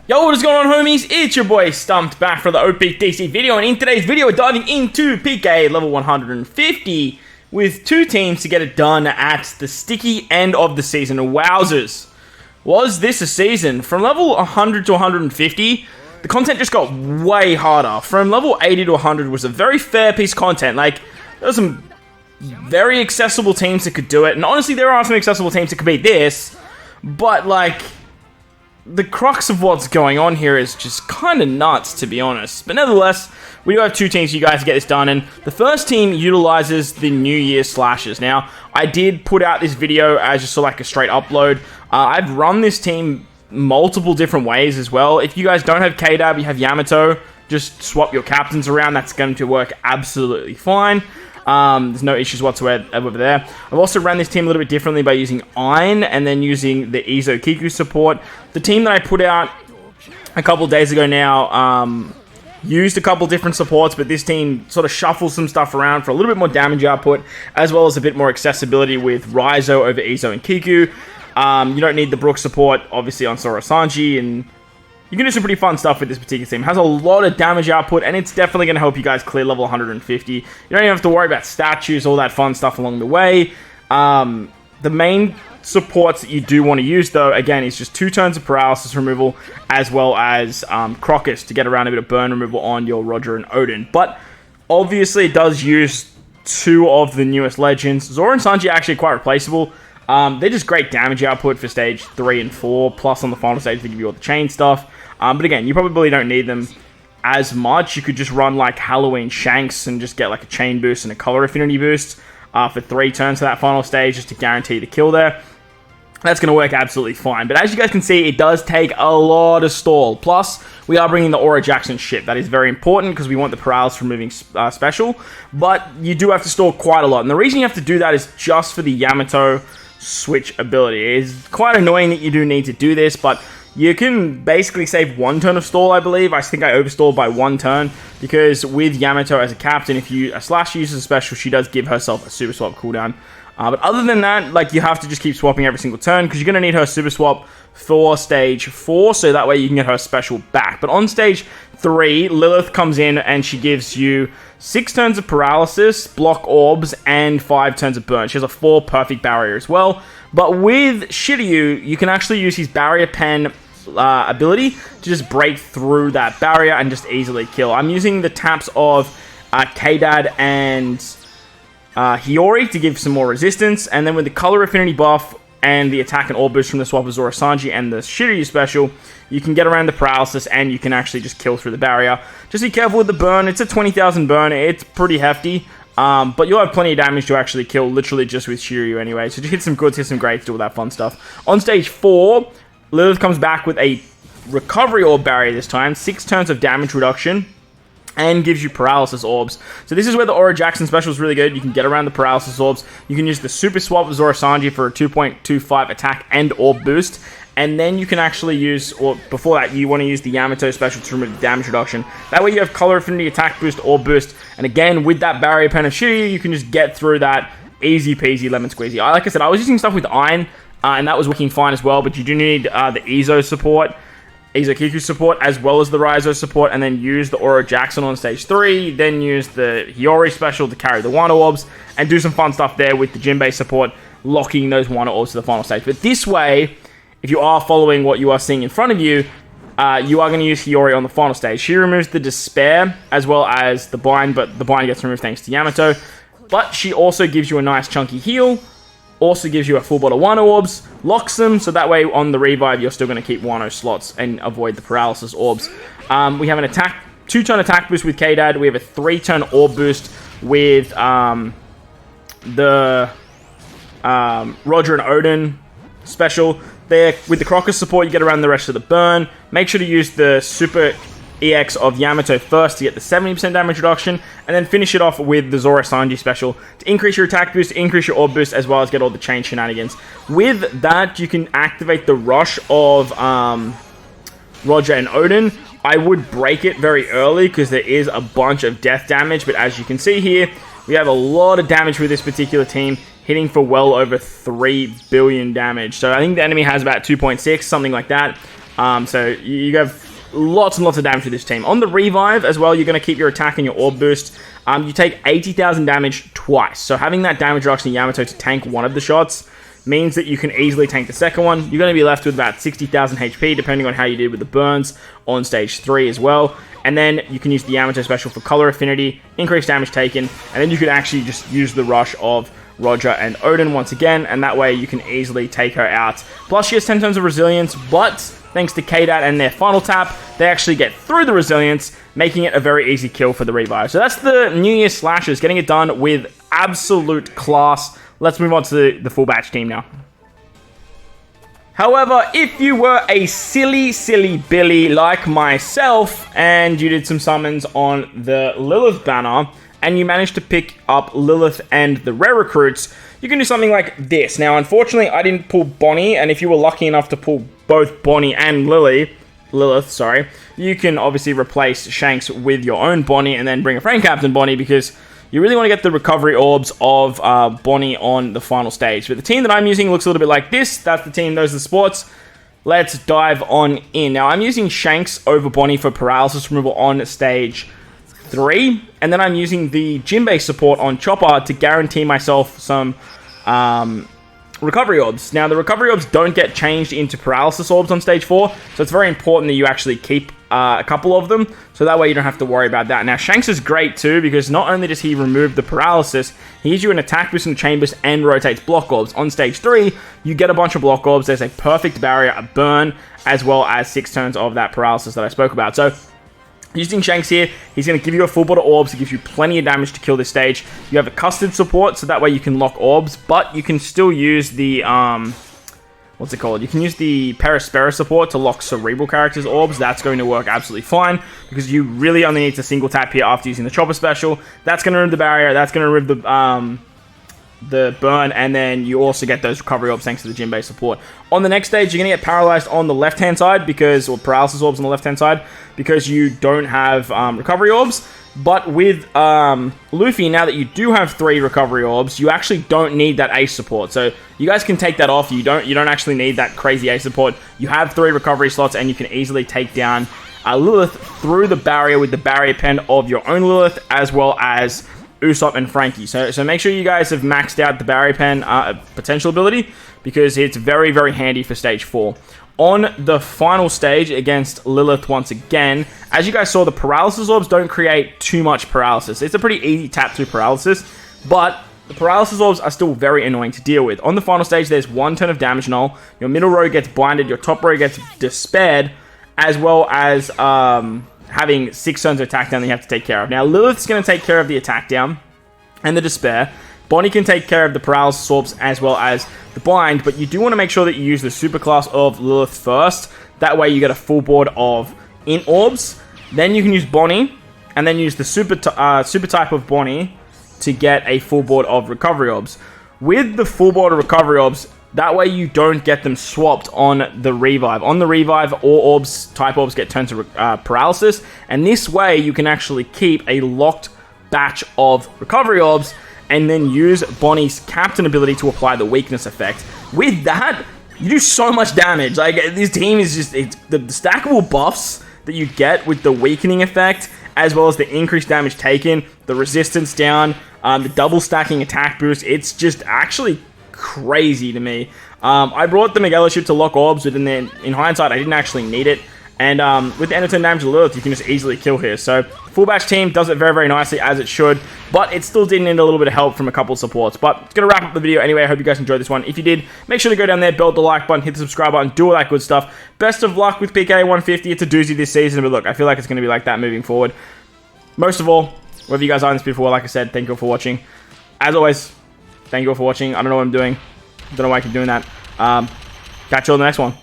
Yo, what is going on, homies? It's your boy Stumped back for the OPTC video, and in today's video we're diving into PK level 150 with two teams to get it done at the sticky end of the season. Wowzers. Was this a season? From level 100 to 150, the content just got way harder. From level 80 to 100 was a very fair piece of content. Like, there were some very accessible teams that could do it, and honestly there are some accessible teams that could beat this, but like, the crux of what's going on here is just kind of nuts, to be honest. But nevertheless, we do have two teams for you guys to get this done, and the first team utilizes the New Year slashes. Now, I did put out this video as just like a straight upload. I've run this team multiple different ways as well. If you guys don't have KDAB, you have Yamato, just swap your captains around. That's going to work absolutely fine. There's no issues whatsoever over there. I've also ran this team a little bit differently by using Ein and then using the Izo Kiku support. The team that I put out a couple days ago now used a couple different supports, but this team sort of shuffles some stuff around for a little bit more damage output, as well as a bit more accessibility with Raizo over Izo and Kiku. You don't need the Brook support, obviously, on Sora Sanji, and you can do some pretty fun stuff with this particular team. It has a lot of damage output, and it's definitely going to help you guys clear level 150. You don't even have to worry about statues, all that fun stuff along the way. The main supports that you do want to use, though, again, is just 2 turns of paralysis removal, as well as Crocus to get around a bit of burn removal on your Roger and Odin. But obviously, it does use 2 of the newest legends. Zoro and Sanji are actually quite replaceable. They're just great damage output for stage 3 and 4, plus on the final stage they give you all the chain stuff. But again, you probably don't need them as much. You could just run like Halloween Shanks and just get like a chain boost and a color affinity boost for 3 turns to that final stage just to guarantee the kill there. That's going to work absolutely fine. But as you guys can see, it does take a lot of stall. Plus, we are bringing the Aura Jackson ship. That is very important because we want the paralysis removing special. But you do have to stall quite a lot. And the reason you have to do that is just for the Yamato switch ability. It's quite annoying that you do need to do this, but you can basically save 1 turn of stall, I believe. I think I overstalled by 1 turn, because with Yamato as a captain, if you Slash uses a special, she does give herself a super swap cooldown. But other than that, like, you have to just keep swapping every single turn, because you're going to need her super swap for stage 4, so that way you can get her special back. But on stage 3, Lilith comes in and she gives you 6 turns of paralysis, block orbs, and 5 turns of burn. She has a 4 perfect barrier as well. But with Shiryu, you can actually use his barrier pen ability to just break through that barrier and just easily kill. I'm using the taps of K-Dad and Hiyori to give some more resistance, and then with the color affinity buff and the attack and orb boost from the swap of Zoro Sanji and the Shiryu special, you can get around the paralysis and you can actually just kill through the barrier. Just be careful with the burn. It's a 20,000 burn. It's pretty hefty. But you'll have plenty of damage to actually kill, literally just with Shiryu anyway. So just hit some goods, hit some greats, do all that fun stuff. On stage 4, Lilith comes back with a recovery orb barrier this time, 6 turns of damage reduction, and gives you paralysis orbs. So this is where the Aura Jackson special is really good. You can get around the paralysis orbs. You can use the super swap of Zoro Sanji for a 2.25 attack and orb boost. And then you can actually use, or before that, you want to use the Yamato special to remove the damage reduction. That way you have color affinity, attack boost, orb boost. And again, with that barrier pen of Shiryu, you can just get through that easy peasy lemon squeezy. Like I said, I was using stuff with Ein, and that was working fine as well, but you do need the Izo support, Izo Kiku support, as well as the Raizo support, and then use the Aura Jackson on stage 3, then use the Hiyori special to carry the Wano orbs, and do some fun stuff there with the Jinbei support, locking those Wano orbs to the final stage. But this way, if you are following what you are seeing in front of you, you are going to use Hiyori on the final stage. She removes the Despair, as well as the Bind, but the Bind gets removed thanks to Yamato. But she also gives you a nice chunky heal, also gives you a full bottle Wano orbs, locks them, so that way on the revive you're still going to keep Wano slots and avoid the paralysis orbs. We have an 2-turn attack boost with K-Dad. We have a 3-turn orb boost with the Roger and Odin special. There, with the Crocus support, you get around the rest of the burn. Make sure to use the Super EX of Yamato first to get the 70% damage reduction, and then finish it off with the Zoro Sanji special to increase your attack boost, increase your orb boost, as well as get all the chain shenanigans. With that, you can activate the rush of Roger and Odin. I would break it very early because there is a bunch of death damage, but as you can see here, we have a lot of damage with this particular team, hitting for well over 3 billion damage. So I think the enemy has about 2.6, something like that. So you have lots and lots of damage with this team. On the revive as well, you're going to keep your attack and your orb boost. You take 80,000 damage twice. So having that damage reduction in Yamato to tank one of the shots means that you can easily tank the second one. You're going to be left with about 60,000 HP, depending on how you did with the burns on stage 3 as well. And then you can use the Yamato special for color affinity, increase damage taken, and then you could actually just use the rush of Roger and Odin once again, and that way you can easily take her out. Plus she has 10 turns of resilience, but thanks to KDAT and their final tap, they actually get through the resilience, making it a very easy kill for the revive. So that's the New Year slashers, getting it done with absolute class. Let's move on to the full batch team now. However, if you were a silly Billy like myself, and you did some summons on the Lilith banner, and you managed to pick up Lilith and the rare recruits, you can do something like this. Now, unfortunately, I didn't pull Bonnie, and if you were lucky enough to pull both Bonnie and Lilith, you can obviously replace Shanks with your own Bonnie, and then bring a Frame Captain Bonnie, because you really want to get the recovery orbs of Bonnie on the final stage. But the team that I'm using looks a little bit like this. That's the team, those are the sports. Let's dive on in. Now, I'm using Shanks over Bonnie for paralysis removal on stage 3. And then I'm using the Jinbei support on Chopper to guarantee myself some recovery orbs. Now, the recovery orbs don't get changed into paralysis orbs on stage 4. So it's very important that you actually keep a couple of them, so that way you don't have to worry about that. Now, Shanks is great too, because not only does he remove the paralysis, he gives you an attack boost and chain boost and rotates block orbs. On stage 3, you get a bunch of block orbs. There's a perfect barrier, a burn, as well as 6 turns of that paralysis that I spoke about. So, using Shanks here, he's going to give you a full board of orbs. He gives you plenty of damage to kill this stage. You have a custard support, so that way you can lock orbs, but you can still use the, what's it called? You can use the Perispera support to lock cerebral characters' orbs. That's going to work absolutely fine, because you really only need to single tap here after using the Chopper special. That's going to remove the barrier. That's going to remove the burn, and then you also get those recovery orbs thanks to the Jinbei support. On the next stage, you're going to get paralyzed on the left-hand side, or paralysis orbs on the left-hand side, because you don't have recovery orbs. But with Luffy, now that you do have 3 recovery orbs, you actually don't need that ace support. So you guys can take that off. You don't actually need that crazy ace support. You have 3 recovery slots, and you can easily take down Lilith through the barrier with the barrier pen of your own Lilith, as well as Usopp and Frankie. So make sure you guys have maxed out the barrier pen potential ability, because it's very, very handy for stage 4. On the final stage against Lilith once again, as you guys saw, the paralysis orbs don't create too much paralysis. It's a pretty easy tap through paralysis, but the paralysis orbs are still very annoying to deal with. On the final stage, there's 1 turn of damage null. Your middle row gets blinded, your top row gets despaired, as well as having 6 turns of attack down that you have to take care of. Now, Lilith's going to take care of the attack down and the despair. Bonnie can take care of the paralysis orbs as well as the blind, but you do want to make sure that you use the super class of Lilith first. That way you get a full board of int orbs. Then you can use Bonnie, and then use the super type of Bonnie to get a full board of recovery orbs. With the full board of recovery orbs, that way you don't get them swapped on the revive. On the revive, all type orbs get turned to paralysis, and this way you can actually keep a locked batch of recovery orbs, and then use Bonnie's captain ability to apply the weakness effect. With that, you do so much damage. Like, this team is just, it's the stackable buffs that you get with the weakening effect, as well as the increased damage taken, the resistance down, the double stacking attack boost. It's just actually crazy to me. I brought the Miguel ship to lock orbs, but in hindsight, I didn't actually need it. And with the end of turn damage of Lilith, you can just easily kill here. So, full batch team does it very, very nicely, as it should. But it still did need a little bit of help from a couple of supports. But it's going to wrap up the video anyway. I hope you guys enjoyed this one. If you did, make sure to go down there, belt the like button, hit the subscribe button, do all that good stuff. Best of luck with PK 150. It's a doozy this season. But look, I feel like it's going to be like that moving forward. Most of all, whether you guys are in this before, like I said, thank you all for watching. As always, thank you all for watching. I don't know what I'm doing. I don't know why I keep doing that. Catch you all in the next one.